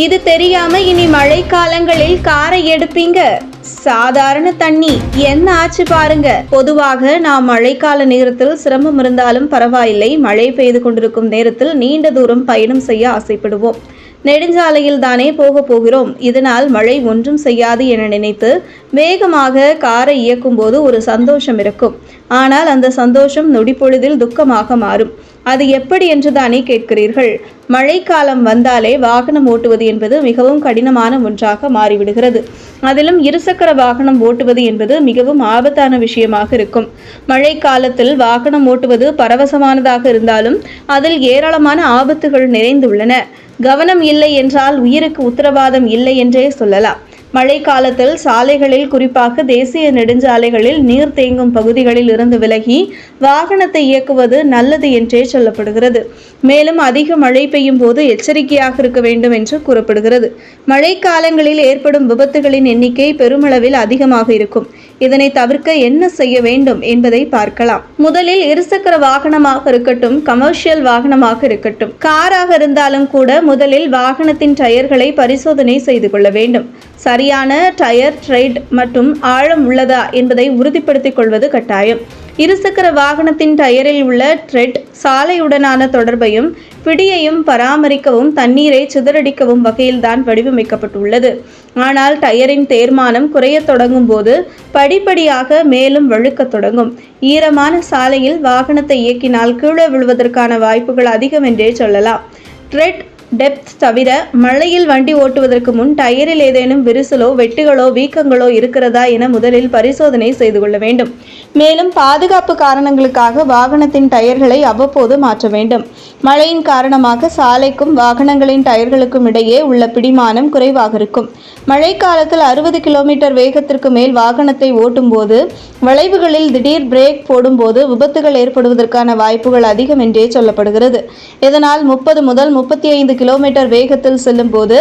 இது தெரியாம இனி மழை காலங்களில் காரை எடுப்பீங்க. சாதாரண தண்ணி என்ன ஆச்சு பாருங்க. பொதுவாக நாம் மழைக்கால நேரத்தில் சிரமம் இருந்தாலும் பரவாயில்லை, மழை பெய்து கொண்டிருக்கும் நேரத்தில் நீண்ட தூரம் பயணம் செய்ய ஆசைப்படுவோம். நெடுஞ்சாலையில் தானே போகிறோம், இதனால் மழை ஒன்றும் செய்யாது என நினைத்து வேகமாக காரை இயக்கும் போது ஒரு சந்தோஷம் இருக்கும். ஆனால் அந்த சந்தோஷம் நொடிப்பொழுதில் துக்கமாக மாறும். அது எப்படி என்று தானே கேட்கிறீர்கள். மழைக்காலம் வந்தாலே வாகனம் ஓட்டுவது என்பது மிகவும் கடினமான ஒன்றாக மாறிவிடுகிறது. அதிலும் இருசக்கர வாகனம் ஓட்டுவது என்பது மிகவும் ஆபத்தான விஷயமாக இருக்கும். மழை காலத்தில் வாகனம் ஓட்டுவது பரவசமானதாக இருந்தாலும் அதில் ஏராளமான ஆபத்துகள் நிறைந்துள்ளன. கவனம் இல்லை என்றால் உயிருக்கு உத்தரவாதம் இல்லை என்றே சொல்லலாம். மழை காலத்தில் சாலைகளில், குறிப்பாக தேசிய நெடுஞ்சாலைகளில் நீர் தேங்கும் பகுதிகளில் இருந்து விலகி வாகனத்தை இயக்குவது நல்லது என்றே சொல்லப்படுகிறது. மேலும் அதிக மழை பெய்யும் போது எச்சரிக்கையாக இருக்க வேண்டும் என்று கூறப்படுகிறது. மழை காலங்களில் ஏற்படும் விபத்துகளின் எண்ணிக்கை பெருமளவில் அதிகமாக இருக்கும். இதனை தவிர்க்க என்ன செய்ய வேண்டும் என்பதை பார்க்கலாம். முதலில் இருசக்கர வாகனமாக இருக்கட்டும், கமர்ஷியல் வாகனமாக இருக்கட்டும், காராக இருந்தாலும் கூட முதலில் வாகனத்தின் டயர்களை பரிசோதனை செய்து கொள்ள வேண்டும். சரியான டயர் ட்ரெட் மற்றும் ஆழம் உள்ளதா என்பதை உறுதிப்படுத்திக் கொள்வது கட்டாயம். இருசக்கர வாகனத்தின் டயரில் உள்ள ட்ரெட் சாலையுடனான தொடர்பையும் பிடியையும் பராமரிக்கவும் தண்ணீரை சிதறடிக்கவும் வகையில்தான் வடிவமைக்கப்பட்டுள்ளது. ஆனால் டயரின் தேர்மானம் குறையத் தொடங்கும் போது படிப்படியாக மேலும் வழுக்கத் தொடங்கும். ஈரமான சாலையில் வாகனத்தை இயக்கினால் கீழே விழுவதற்கான வாய்ப்புகள் அதிகம் என்றே சொல்லலாம். ட்ரெட் டெப்த் தவிர மழையில் வண்டி ஓட்டுவதற்கு முன் டயரில் ஏதேனும் விரிசலோ வெட்டுகளோ வீக்கங்களோ இருக்கிறதா என முதலில் பரிசோதனை செய்து கொள்ள வேண்டும். மேலும் பாதுகாப்பு காரணங்களுக்காக வாகனத்தின் டயர்களை அவ்வப்போது மாற்ற வேண்டும். மழையின் காரணமாக சாலைக்கும் வாகனங்களின் டயர்களுக்கும் இடையே உள்ள பிடிமானம் குறைவாக இருக்கும். மழைக்காலத்தில் 60 கிலோமீட்டர் வேகத்திற்கு மேல் வாகனத்தை ஓட்டும் போது வளைவுகளில் திடீர் பிரேக் போடும்போது விபத்துகள் ஏற்படுவதற்கான வாய்ப்புகள் அதிகம் என்றே சொல்லப்படுகிறது. இதனால் 30 முதல் 35 கிலோமீட்டர் வேகத்தில் செல்லும் போது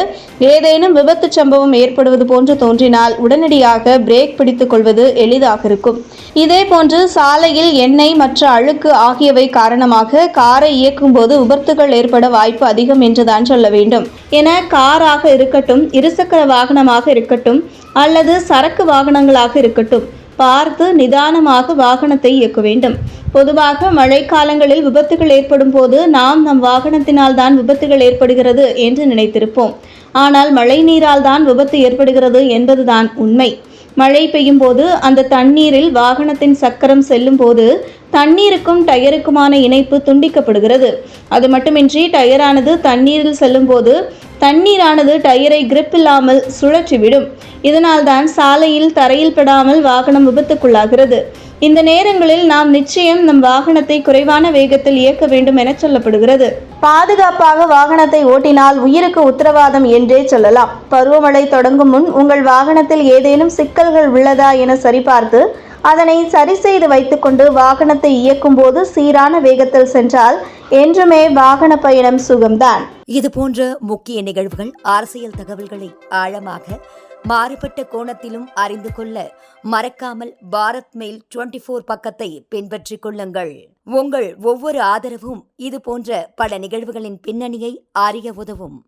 ஏதேனும் விபத்து சம்பவம் ஏற்படுவது போன்று தோன்றினால் உடனடியாக பிரேக் பிடித்துக் கொள்வது எளிதாக இருக்கும். இதே போன்று சாலையில் எண்ணெய் மற்ற அழுக்கு ஆகியவை காரணமாக காரை இயக்கும் போது விபத்துகள் ஏற்பட வாய்ப்பு அதிகம் என்றுதான் சொல்ல வேண்டும். என காராக இருக்கட்டும், இருசக்கர வாகனமாக இருக்கட்டும் அல்லது சரக்கு வாகனங்களாக இருக்கட்டும், பார்த்து நிதானமாக வாகனத்தை இயக்க வேண்டும். பொதுவாக மழைக்காலங்களில் விபத்துகள் ஏற்படும் போது நாம் நம் வாகனத்தினால் தான் விபத்துகள் ஏற்படுகிறது என்று நினைத்திருப்போம். ஆனால் மழை நீரால் தான் விபத்து ஏற்படுகிறது என்பதுதான் உண்மை. மழை பெய்யும் போது அந்த தண்ணீரில் வாகனத்தின் சக்கரம் செல்லும் போது தண்ணீருக்கும் டயருக்குமான இணைப்பு துண்டிக்கப்படுகிறது. அது மட்டுமின்றி டயரானது தண்ணீரில் செல்லும் போது தண்ணீரானது டயரை கிரிப் இல்லாமல் சுழற்றிவிடும். இதனால் தான் சாலையில் தரையில் படாமல் வாகனம் விபத்துக்குள்ளாகிறது. இந்த நேரங்களில் நாம் நிச்சயம் நம் வாகனத்தை குறைவான வேகத்தில் இயக்க வேண்டும் என சொல்லப்படுகிறது. பாதுகாப்பாக வாகனத்தை ஓட்டினால் உயிருக்கு உத்தரவாதம் என்றே சொல்லலாம். பருவமழை தொடங்கும் முன் உங்கள் வாகனத்தில் ஏதேனும் சிக்கல்கள் உள்ளதா என சரிபார்த்து அதனை சரி செய்து வைத்துக்கொண்டு வாகனத்தை இயக்கும் போது சீரான வேகத்தில் சென்றால் என்றுமே வாகன பயணம் சுகம்தான். இது போன்ற முக்கிய நிகழ்வுகள், அரசியல் தகவல்களை ஆழமாக மாறுபட்ட கோணத்திலும் அறிந்து கொள்ள மறக்காமல் பாரத் மெயில் 24 பக்கத்தை பின்பற்றிக் கொள்ளுங்கள். உங்கள் ஒவ்வொரு ஆதரவும் இது போன்ற பல நிகழ்வுகளின் பின்னணியை அறிய உதவும்.